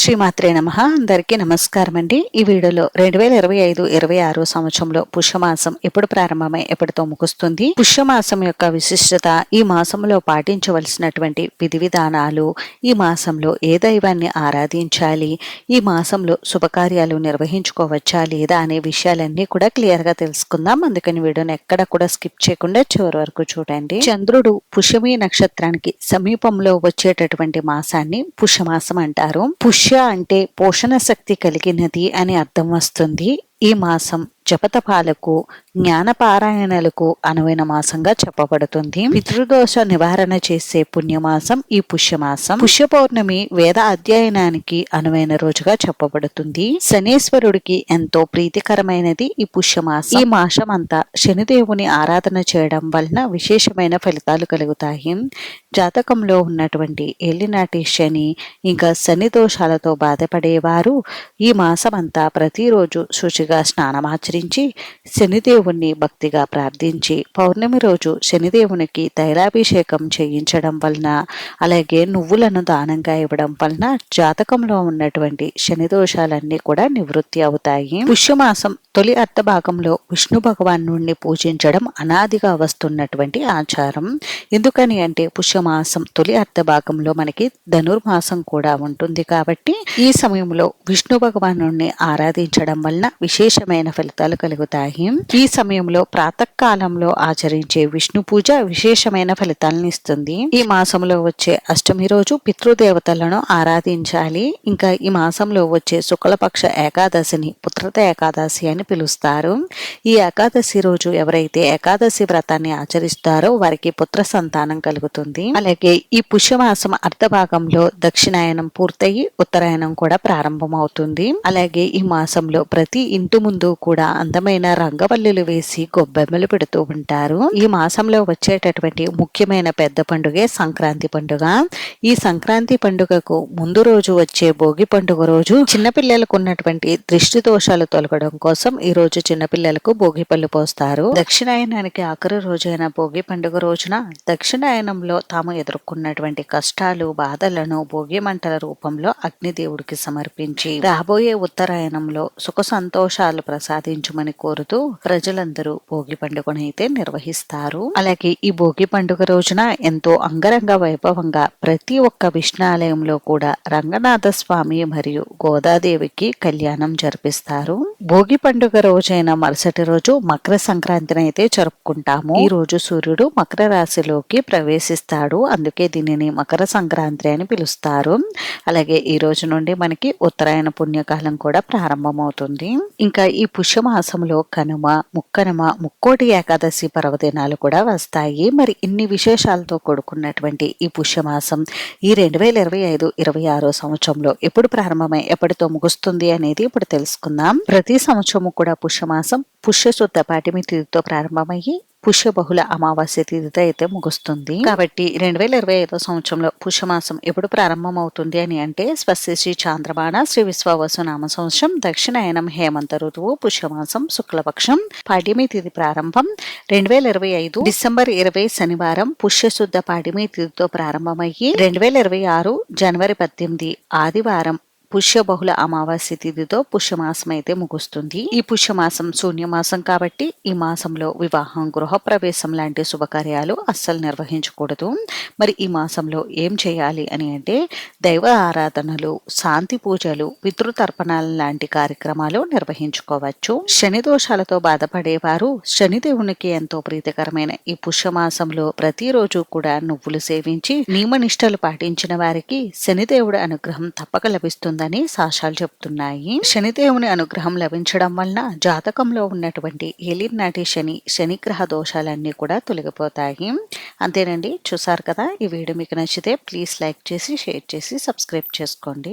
శ్రీమాత్రే నమః. అందరికీ నమస్కారం అండి. ఈ వీడియోలో 2025-26 సంవత్సరంలో పుష్యమాసం ఎప్పుడు ప్రారంభమై ఎప్పటితో ముగుస్తుంది, పుష్యమాసం యొక్క విశిష్టత, ఈ మాసంలో పాటించవలసినటువంటి విధి విధానాలు, ఈ మాసంలో ఏ దైవాన్ని ఆరాధించాలి, ఈ మాసంలో శుభకార్యాలు నిర్వహించుకోవచ్చా లేదా అనే విషయాలన్నీ కూడా క్లియర్ గా తెలుసుకుందాం. అందుకని వీడియోని ఎక్కడ కూడా స్కిప్ చేయకుండా చివరి వరకు చూడండి. చంద్రుడు పుష్యమి నక్షత్రానికి సమీపంలో వచ్చేటటువంటి మాసాన్ని పుష్యమాసం అంటారు. పుష్య అంటే పోషణ శక్తి కలిగినది అని అర్థం వస్తుంది. ఈ మాసం జపతపాలకు, జ్ఞానపారాయణలకు అనువైన మాసంగా చెప్పబడుతుంది. పితృదోష నివారణ చేసే పుణ్యమాసం ఈ పుష్యమాసం. పుష్య పౌర్ణమి వేద అధ్యయనానికి అనువైన రోజుగా చెప్పబడుతుంది. శనేశ్వరుడికి ఎంతో ప్రీతికరమైనది ఈ పుష్యమాసం. ఈ మాసం అంతా శనిదేవుని ఆరాధన చేయడం వలన విశేషమైన ఫలితాలు కలుగుతాయి. జాతకంలో ఉన్నటువంటి ఏలినాటి శని ఇంకా శని దోషాలతో బాధపడేవారు ఈ మాసం అంతా ప్రతిరోజు శుచిగా స్నానమాచరించి శనిదేవుణ్ణి భక్తిగా ప్రార్థించి పౌర్ణమి రోజు శనిదేవునికి తైలాభిషేకం చేయించడం వలన, అలాగే నువ్వులను దానంగా ఇవ్వడం వలన జాతకంలో ఉన్నటువంటి శని దోషాలన్నీ కూడా నివృత్తి అవుతాయి. పుష్యమాసం తొలి అర్ధభాగంలో విష్ణు భగవాను పూజించడం అనాదిగా వస్తున్నటువంటి ఆచారం. ఎందుకని అంటే పుష్యమాసం తొలి అర్ధభాగంలో మనకి ధనుర్మాసం కూడా ఉంటుంది కాబట్టి ఈ సమయంలో విష్ణు భగవాను ఆరాధించడం వలన విశేషమైన ఫలితాలు కలుగుతాయి. ఈ సమయంలో ప్రాతకాలంలో ఆచరించే విష్ణు పూజ విశేషమైన ఫలితాలను ఇస్తుంది. ఈ మాసంలో వచ్చే అష్టమి రోజు పితృదేవతలను ఆరాధించాలి. ఇంకా ఈ మాసంలో వచ్చే శుక్లపక్ష ఏకాదశిని పుత్రత ఏకాదశి అని పిలుస్తారు. ఈ ఏకాదశి రోజు ఎవరైతే ఏకాదశి వ్రతాన్ని ఆచరిస్తారో వారికి పుత్ర సంతానం కలుగుతుంది. అలాగే ఈ పుష్యమాసం అర్ధభాగంలో దక్షిణాయనం పూర్తయి ఉత్తరాయణం కూడా ప్రారంభమవుతుంది. అలాగే ఈ మాసంలో ప్రతి ఇంటి ముందు కూడా అందమైన రంగవల్లులు వేసి గొబ్బెమ్మలు పెడుతూ ఉంటారు. ఈ మాసంలో వచ్చేటటువంటి ముఖ్యమైన పెద్ద పండుగే సంక్రాంతి పండుగ. ఈ సంక్రాంతి పండుగకు ముందు రోజు వచ్చే భోగి పండుగ రోజు చిన్నపిల్లలకు ఉన్నటువంటి దృష్టి దోషాలు తొలగడం కోసం ఈ రోజు చిన్నపిల్లలకు భోగి పళ్ళు పోస్తారు. దక్షిణాయనానికి ఆఖరి రోజైన భోగి పండుగ రోజున దక్షిణాయనంలో తాము ఎదుర్కొన్నటువంటి కష్టాలు, బాధలను భోగి మంటల రూపంలో అగ్నిదేవుడికి సమర్పించి రాబోయే ఉత్తరాయణంలో సుఖ సంతోషాలు ప్రసాదించమని కోరుతూ ప్రజలందరూ భోగి పండుగనైతే నిర్వహిస్తారు. అలాగే ఈ భోగి పండుగ రోజున ఎంతో అంగరంగ వైభవంగా ప్రతి ఒక్క విష్ణాలయంలో కూడా రంగనాథ స్వామి మరియు గోదాదేవికి కళ్యాణం జరిపిస్తారు. భోగి పండుగ రోజైన మరుసటి రోజు మకర సంక్రాంతిని అయితే జరుపుకుంటాము. ఈ రోజు సూర్యుడు మకర రాశిలోకి ప్రవేశిస్తాడు. అందుకే దీనిని మకర సంక్రాంతి అని పిలుస్తారు. అలాగే ఈ రోజు నుండి మనకి ఉత్తరాయణ పుణ్యకాలం కూడా ప్రారంభమవుతుంది. ఇంకా ఈ పుష్యమాసంలో కనుమ, ముక్కనుమ, ముక్కోటి ఏకాదశి పర్వదినాలు కూడా వస్తాయి. మరి ఇన్ని విశేషాలతో కూడుకున్నటువంటి ఈ పుష్యమాసం ఈ 2025-26 సంవత్సరంలో ఎప్పుడు ప్రారంభమై ఎప్పటితో ముగుస్తుంది అనేది ఇప్పుడు తెలుసుకుందాం. ప్రతి సంవత్సరము కూడా పుష్యమాసం పుష్యశుద్ధ పాఠ్యమి తిథితో ప్రారంభమయ్యి పుష్య బహుళ అమావాస్య తిథితో అయితే ముగుస్తుంది. కాబట్టి 2025 సంవత్సరంలో పుష్యమాసం ఎప్పుడు ప్రారంభం అవుతుంది అని అంటే స్వస్తి శ్రీ చాంద్రమాన శ్రీ విశ్వావసు నామ సంవత్సరం దక్షిణాయనం హేమంత ఋతువు పుష్యమాసం శుక్లపక్షం పాడ్యమి తిథి ప్రారంభం 2025 డిసెంబర్ 20 శనివారం పుష్యశుద్ధ పాడ్యమి తిథితో ప్రారంభమయ్యి 2026 జనవరి 18 ఆదివారం పుష్య బహుళ అమావాస్య తిథితో పుష్యమాసం అయితే ముగుస్తుంది. ఈ పుష్యమాసం శూన్యమాసం కాబట్టి ఈ మాసంలో వివాహం, గృహప్రవేశం లాంటి శుభకార్యాలు అస్సలు నిర్వహించకూడదు. మరి ఈ మాసంలో ఏం చేయాలి అని అంటే దైవ ఆరాధనలు, శాంతి పూజలు, పితృతర్పణాలు లాంటి కార్యక్రమాలు నిర్వహించుకోవచ్చు. శని దోషాలతో బాధపడేవారు శనిదేవునికి ఎంతో ప్రీతికరమైన ఈ పుష్యమాసంలో ప్రతిరోజు కూడా నువ్వులు సేవించి నియమనిష్టలు పాటించిన వారికి శనిదేవుడి అనుగ్రహం తప్పక లభిస్తుంది అని శాస్త్రాలు చెప్తున్నాయి. శనిదేవుని అనుగ్రహం లభించడం వలన జాతకంలో ఉన్నటువంటి ఏలినాటి శనిగ్రహ దోషాలన్నీ కూడా తొలగిపోతాయి. అంతేనండి, చూసారు కదా. ఈ వీడియో మీకు నచ్చితే ప్లీజ్ లైక్ చేసి, షేర్ చేసి, సబ్స్క్రైబ్ చేసుకోండి.